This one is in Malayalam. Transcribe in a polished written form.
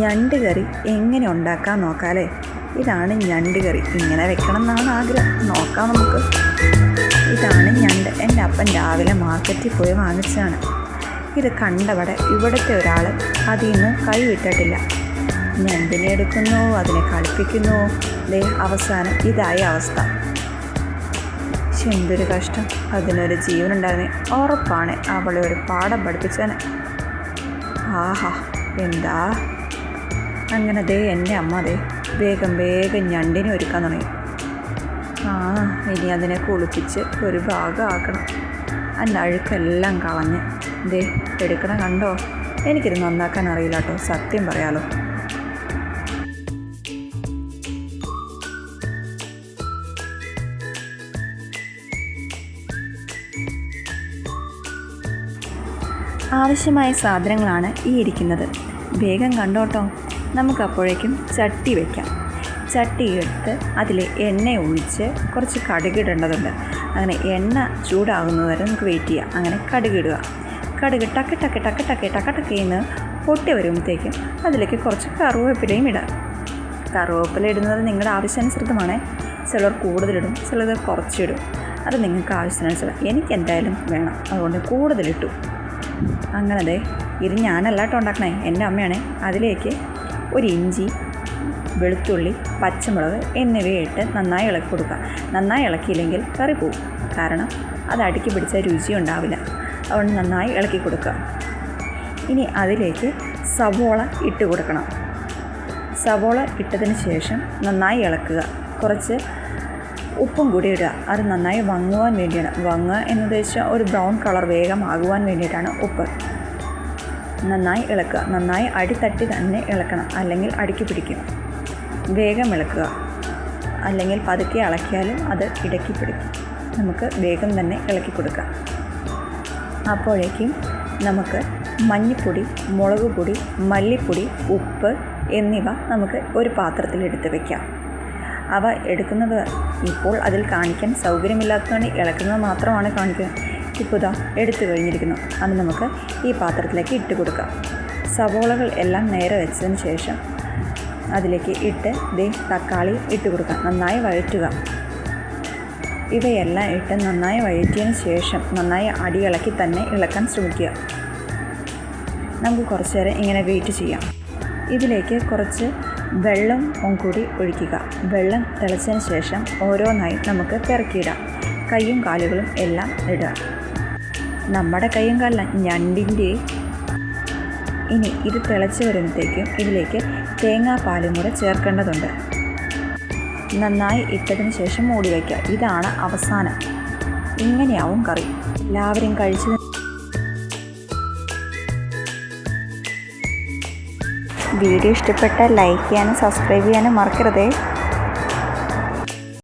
ഞണ്ട് കറി എങ്ങനെ ഉണ്ടാക്കാൻ നോക്കാമല്ലേ. ഇതാണ് ഞണ്ട് കറി. ഇങ്ങനെ വെക്കണം എന്നാണ് ആഗ്രഹം. നോക്കാം നമുക്ക്. ഇതാണ് ഞണ്ട്. എൻ്റെ അപ്പൻ രാവിലെ മാർക്കറ്റിൽ പോയി വാങ്ങിച്ചതാണ്. ഇത് കണ്ടവിടെ ഇവിടുത്തെ ഒരാൾ അതിൽ നിന്ന് കൈ വിട്ടിട്ടില്ല. ഞണ്ടിനെ എടുക്കുന്നു, അതിനെ കളിപ്പിക്കുന്നു. അവസാനം ഇതായ അവസ്ഥ. എന്തൊരു കഷ്ടം. അതിനൊരു ജീവനുണ്ടായിരുന്നേ ഉറപ്പാണ് അവളെ ഒരു പാഠം പഠിപ്പിച്ചാണ്. ആഹാ, എന്താ. അങ്ങനെ എൻ്റെ അമ്മ വേഗം ഞണ്ടിനെ ഒരുക്കാൻ തുടങ്ങി. ഇനി അതിനെ കുളിപ്പിച്ച് ഒരു ഭാഗമാക്കണം. അതിൻ്റെ അഴുക്കെല്ലാം കളഞ്ഞ് എടുക്കണം. കണ്ടോ, എനിക്കിത് നന്നാക്കാൻ അറിയില്ല കേട്ടോ, സത്യം പറയാലോ. ആവശ്യമായ സാധനങ്ങളാണ് ഈ ഇരിക്കുന്നത്. വേഗം കണ്ടോട്ടോ. നമുക്കപ്പോഴേക്കും ചട്ടി വയ്ക്കാം. ചട്ടി എടുത്ത് അതിൽ എണ്ണ ഒഴിച്ച് കുറച്ച് കടുകിടേണ്ടതുണ്ട്. അങ്ങനെ എണ്ണ ചൂടാകുന്നത് വരെ നമുക്ക് വെയിറ്റ് ചെയ്യാം. അങ്ങനെ കടുകിടുക. കടുക് ടക്ക് ടക്ക് ടക്ക് ടക്ക് ടക്ക് ടക്കേന്ന് പൊട്ടി വരുമ്പോഴത്തേക്കും അതിലേക്ക് കുറച്ച് കറുവേപ്പിലയും ഇടാം. കറുവേപ്പില ഇടുന്നത് നിങ്ങളുടെ ആവശ്യാനുസൃതമാണ്. ചിലർ കൂടുതലിടും, ചിലർ കുറച്ചിടും. അത് നിങ്ങൾക്ക് ആവശ്യത്തിനനുസരിച്ച്. എനിക്ക് എന്തായാലും വേണം, അതുകൊണ്ട് കൂടുതലിട്ടു. അങ്ങനെ ഇത് ഞാനല്ല കേട്ടോ ഉണ്ടാക്കണേ, എൻ്റെ അമ്മയാണ്. അതിലേക്ക് ഒരു ഇഞ്ചി, വെളുത്തുള്ളി, പച്ചമുളക് എന്നിവയിട്ട് നന്നായി ഇളക്കി കൊടുക്കുക. നന്നായി ഇളക്കിയില്ലെങ്കിൽ കറി പോവും. കാരണം അത് അടുക്കി പിടിച്ച രുചി ഉണ്ടാവില്ല. അതുകൊണ്ട് നന്നായി ഇളക്കി കൊടുക്കുക. ഇനി അതിലേക്ക് സവോള ഇട്ട് കൊടുക്കണം. സവോള ഇട്ടതിന് ശേഷം നന്നായി ഇളക്കുക. കുറച്ച് ഉപ്പും കൂടി ഇടുക. അത് നന്നായി വങ്ങുവാൻ വേണ്ടിയാണ്. വങ്ങുക എന്നുദ്ദേശിച്ചാൽ ഒരു ബ്രൗൺ കളർ വേഗം ആകുവാൻ വേണ്ടിയിട്ടാണ് ഉപ്പ്. നന്നായി ഇളക്കുക. നന്നായി അടിത്തട്ടി തന്നെ ഇളക്കണം, അല്ലെങ്കിൽ അടുക്കി പിടിക്കും. വേഗം ഇളക്കുക, അല്ലെങ്കിൽ പതുക്കെ ഇളക്കിയാലും അത് ഇടയ്ക്ക് പിടിക്കും. നമുക്ക് വേഗം തന്നെ ഇളക്കി കൊടുക്കാം. അപ്പോഴേക്കും നമുക്ക് മഞ്ഞൾപ്പൊടി, മുളക് പൊടി, മല്ലിപ്പൊടി, ഉപ്പ് എന്നിവ നമുക്ക് ഒരു പാത്രത്തിലെടുത്ത് വയ്ക്കാം. അവ എടുക്കുന്നത് ഇപ്പോൾ അതിൽ കാണിക്കാൻ സൗകര്യമില്ലാത്തതുകൊണ്ട് ഇളക്കുന്നത് മാത്രമാണ് കാണിക്കുന്നത്. ഇപ്പോൾ എടുത്തു കഴിഞ്ഞിരിക്കുന്നു. അത് നമുക്ക് ഈ പാത്രത്തിലേക്ക് ഇട്ട് കൊടുക്കാം. സവോളകൾ എല്ലാം നേരെ വെച്ചതിന് ശേഷം അതിലേക്ക് ഇട്ട് തക്കാളി ഇട്ട് കൊടുക്കാം. നന്നായി വഴറ്റുക. ഇവയെല്ലാം ഇട്ട് നന്നായി വഴറ്റിയതിന് ശേഷം നന്നായി അടിയിളക്കി തന്നെ ഇളക്കാൻ ശ്രമിക്കുക. നമുക്ക് കുറച്ച് നേരം ഇങ്ങനെ വെയിറ്റ് ചെയ്യാം. ഇതിലേക്ക് കുറച്ച് വെള്ളം കൂടി ഒഴിക്കുക. വെള്ളം തിളച്ചതിന് ശേഷം ഓരോന്നായി നമുക്ക് പെറുക്കിയിടാം. കൈയും കാലുകളും എല്ലാം ഇടുക. നമ്മുടെ കൈയും കാലില്ല, ഞണ്ടിൻ്റെ. ഇനി ഇത് തിളച്ച് വരുമ്പോഴത്തേക്കും ഇതിലേക്ക് തേങ്ങാപ്പാലും കൂടെ ചേർക്കേണ്ടതുണ്ട്. നന്നായി ഇട്ടതിന് ശേഷം മൂടി വയ്ക്കുക. ഇതാണ് അവസാനം. ഇങ്ങനെയാവും കറി. എല്ലാവരും കഴിച്ച് വീഡിയോ ഇഷ്ടപ്പെട്ടാൽ ലൈക്ക് ചെയ്യാനും സബ്സ്ക്രൈബ് ചെയ്യാനും മറക്കരുതേ.